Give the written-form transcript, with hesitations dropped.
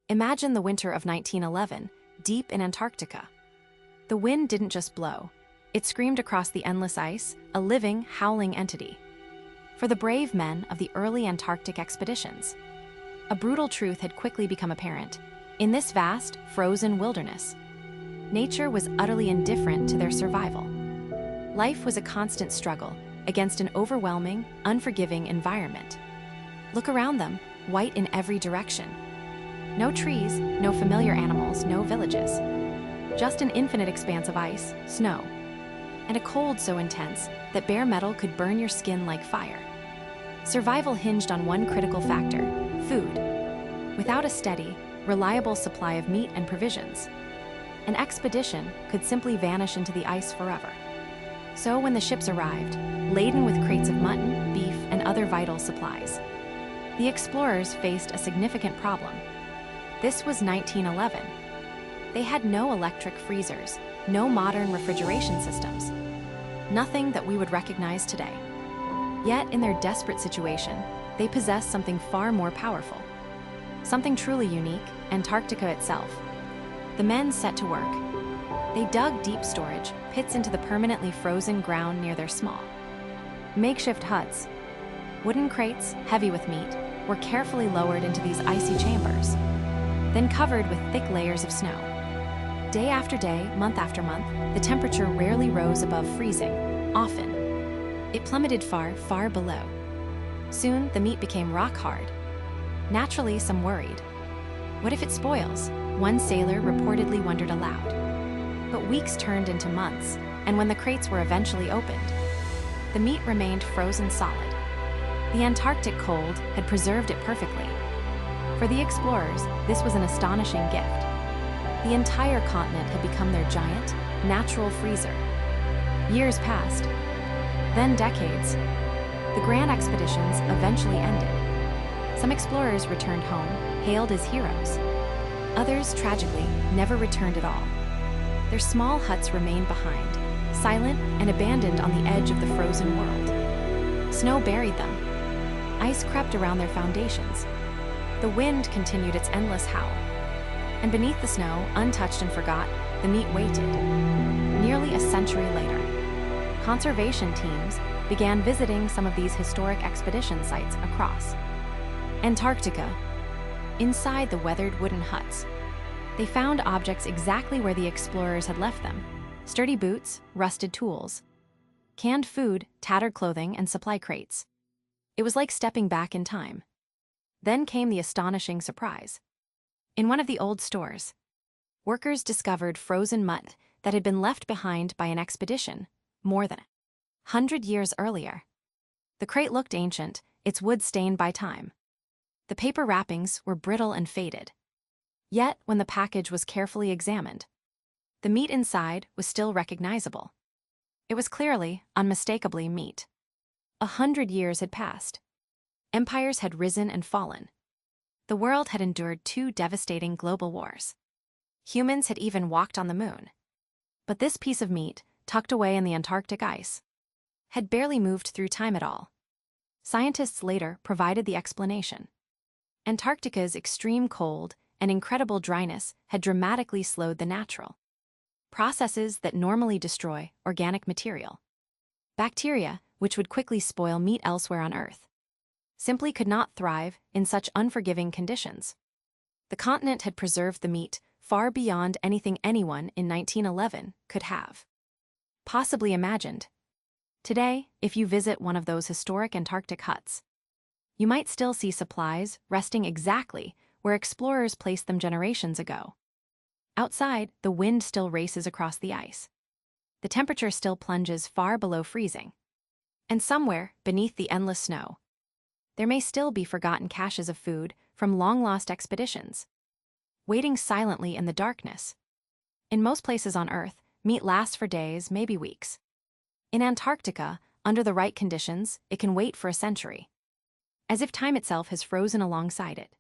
Imagine the winter of 1911, deep in Antarctica. The wind didn't just blow. It screamed across the endless ice, a living, howling entity. For the brave men of the early Antarctic expeditions, a brutal truth had quickly become apparent. In this vast, frozen wilderness, nature was utterly indifferent to their survival. Life was a constant struggle against an overwhelming, unforgiving environment. Look around them, white in every direction. No trees, no familiar animals, no villages. Just an infinite expanse of ice, snow, and a cold so intense that bare metal could burn your skin like fire. Survival hinged on one critical factor: food. Without a steady, reliable supply of meat and provisions, an expedition could simply vanish into the ice forever. So when the ships arrived, laden with crates of mutton, beef, and other vital supplies, the explorers faced a significant problem. This was 1911. They had no electric freezers, no modern refrigeration systems, nothing that we would recognize today. Yet, in their desperate situation, they possessed something far more powerful. Something truly unique: Antarctica itself. The men set to work. They dug deep storage pits into the permanently frozen ground near their small, makeshift huts. Wooden crates, heavy with meat, were carefully lowered into these icy chambers, then covered with thick layers of snow. Day after day, month after month, the temperature rarely rose above freezing. Often, it plummeted far, far below. Soon, the meat became rock hard. Naturally, some worried. What if it spoils? One sailor reportedly wondered aloud. But weeks turned into months, and when the crates were eventually opened, the meat remained frozen solid. The Antarctic cold had preserved it perfectly. For the explorers, this was an astonishing gift. The entire continent had become their giant, natural freezer. Years passed, then decades. The grand expeditions eventually ended. Some explorers returned home, hailed as heroes. Others, tragically, never returned at all. Their small huts remained behind, silent and abandoned on the edge of the frozen world. Snow buried them. Ice crept around their foundations. The wind continued its endless howl. And beneath the snow, untouched and forgot, the meat waited. Nearly a century later, conservation teams began visiting some of these historic expedition sites across Antarctica. Inside the weathered wooden huts, they found objects exactly where the explorers had left them: sturdy boots, rusted tools, canned food, tattered clothing, and supply crates. It was like stepping back in time. Then came the astonishing surprise. In one of the old stores, workers discovered frozen mutton that had been left behind by an expedition more than 100 years earlier. The crate looked ancient, its wood stained by time. The paper wrappings were brittle and faded. Yet, when the package was carefully examined, the meat inside was still recognizable. It was clearly, unmistakably meat. 100 years had passed. Empires had risen and fallen. The world had endured 2 devastating global wars. Humans had even walked on the moon. But this piece of meat, tucked away in the Antarctic ice, had barely moved through time at all. Scientists later provided the explanation. Antarctica's extreme cold and incredible dryness had dramatically slowed the natural processes that normally destroy organic material. Bacteria, which would quickly spoil meat elsewhere on Earth, simply could not thrive in such unforgiving conditions. The continent had preserved the meat far beyond anything anyone in 1911 could have possibly imagined. Today, if you visit one of those historic Antarctic huts, you might still see supplies resting exactly where explorers placed them generations ago. Outside, the wind still races across the ice. The temperature still plunges far below freezing. And somewhere, beneath the endless snow, there may still be forgotten caches of food from long-lost expeditions, waiting silently in the darkness. In most places on Earth, meat lasts for days, maybe weeks. In Antarctica, under the right conditions, it can wait for a century, as if time itself has frozen alongside it.